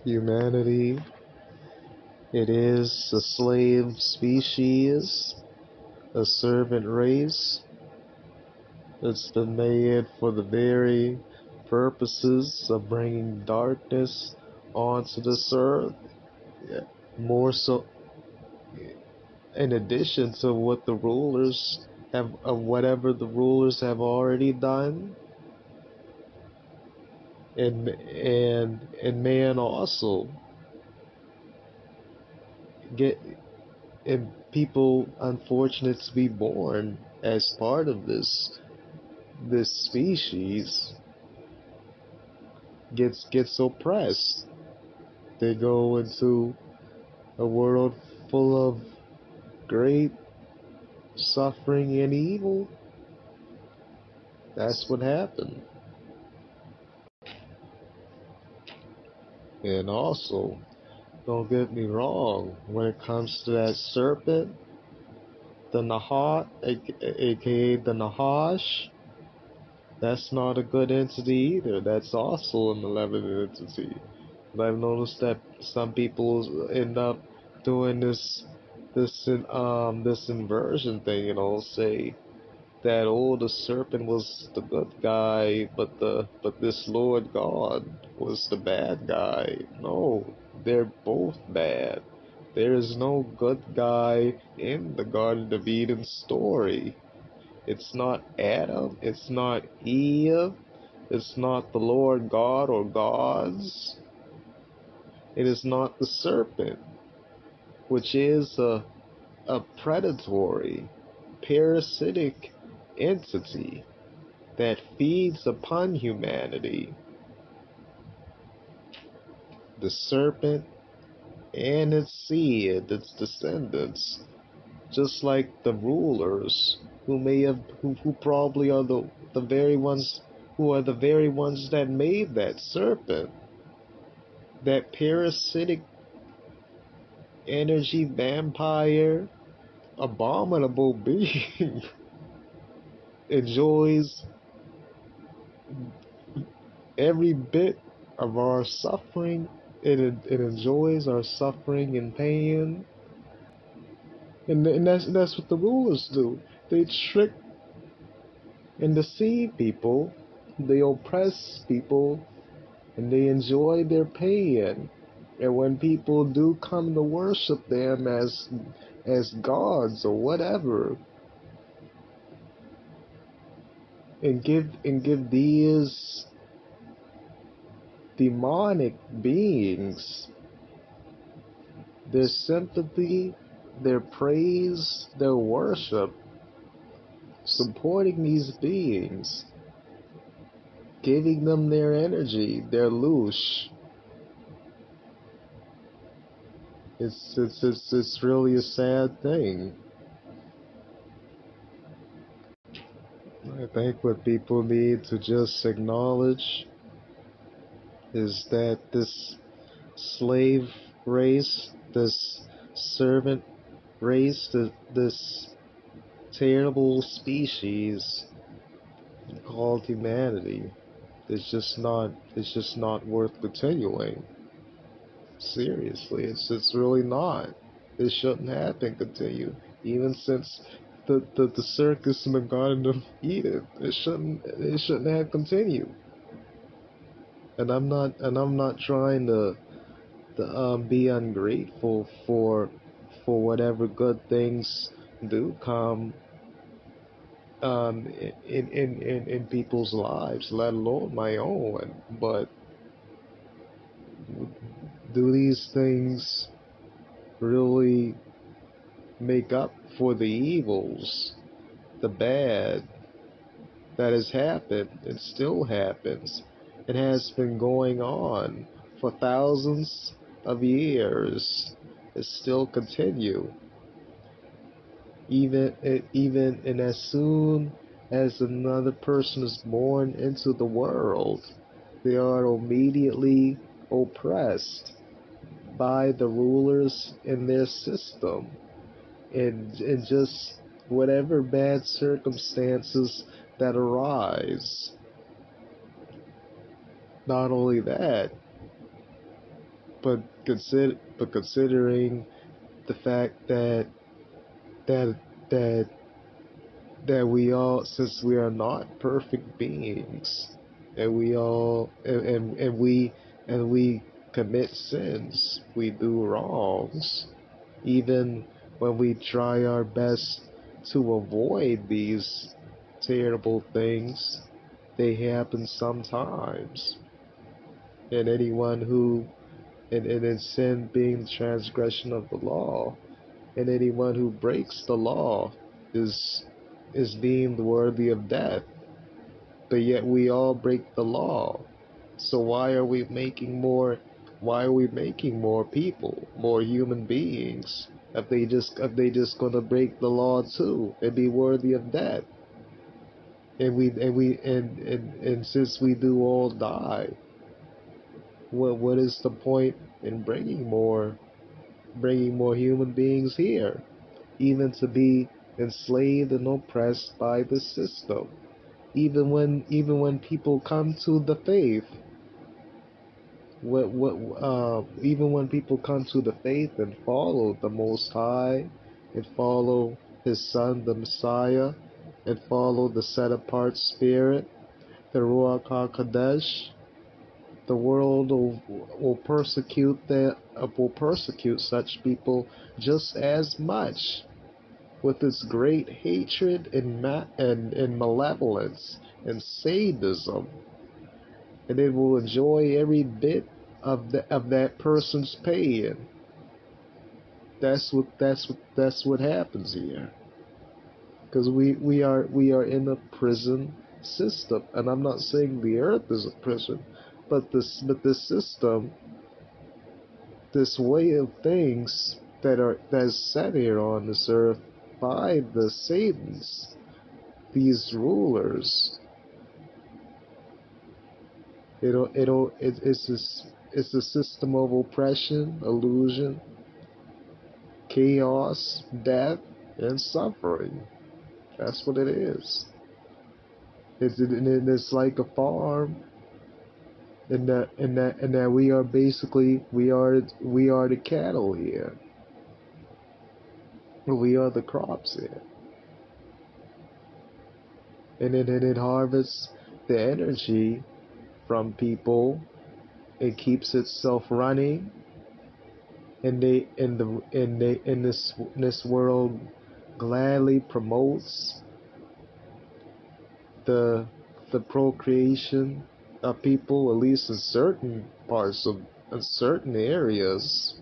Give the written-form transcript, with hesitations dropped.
Humanity, it is a slave species, a servant race. It's been made for the very purposes of bringing darkness onto this earth. More so, in addition to what the rulers have, whatever the rulers have already done, and man also get, and people unfortunate to be born as part of this species gets oppressed. They go into a world full of great suffering and evil. That's what happened. And also, don't get me wrong, when it comes to that serpent, the Nahash, aka the Nahash, that's not a good entity either. That's also a malevolent entity. But I've noticed that some people end up doing this inversion thing, say that, oh, the serpent was the good guy, but this Lord God was the bad guy. No, they're both bad. There is no good guy in the Garden of Eden story. It's not Adam, it's not Eve, it's not the Lord God or gods. It is not the serpent, which is a predatory, parasitic entity that feeds upon humanity. The serpent and its seed, its descendants, just like the rulers who probably are the very ones that made that serpent, that parasitic energy vampire abominable being enjoys every bit of our suffering. It enjoys our suffering and pain, and that's what the rulers do. They trick and deceive people, they oppress people, and they enjoy their pain. And when people do come to worship them as gods or whatever, and give these demonic beings their sympathy, their praise, their worship, supporting these beings, giving them their energy, their loosh. It's really a sad thing. I think what people need to just acknowledge is that this slave race, this servant race, this terrible species called humanity is just not worth continuing. Seriously, it's really not. It shouldn't have been continued. Even since the circus in the Garden of Eden, it shouldn't have continued. And I'm not trying to be ungrateful for whatever good things do come in people's lives, let alone my own. But do these things really make up for the evils, the bad that has happened and still happens? It has been going on for thousands of years. It still continue. Even and as soon as another person is born into the world, they are immediately oppressed by the rulers in their system, and just whatever bad circumstances that arise. Not only that, considering the fact that that that we all, since we are not perfect beings, and we all and we commit sins, we do wrongs, even when we try our best to avoid these terrible things, they happen sometimes. And anyone who and sin being transgression of the law, and anyone who breaks the law is deemed worthy of death. But yet we all break the law. So why are we making more people, more human beings, if they just gonna break the law too and be worthy of death? And since we do all die, what is the point in bringing more human beings here, even to be enslaved and oppressed by the system? Even when people come to the faith, even when people come to the faith and follow the Most High, and follow His Son, the Messiah, and follow the set-apart Spirit, the Ruach HaKodesh, the world will persecute such people just as much, with its great hatred and malevolence and sadism, and it will enjoy every bit of that person's pain. That's what happens here, because we are in a prison system, and I'm not saying the earth is a prison, but this system, this way of things that's set here on this earth by the Satans, these rulers. It's a system of oppression, illusion, chaos, death, and suffering. That's what it is. It's like a farm, and that we are basically we are the cattle here. We are the crops here, and it harvests the energy from people. It keeps itself running, and this world gladly promotes the procreation of people, at least in certain parts of in certain areas.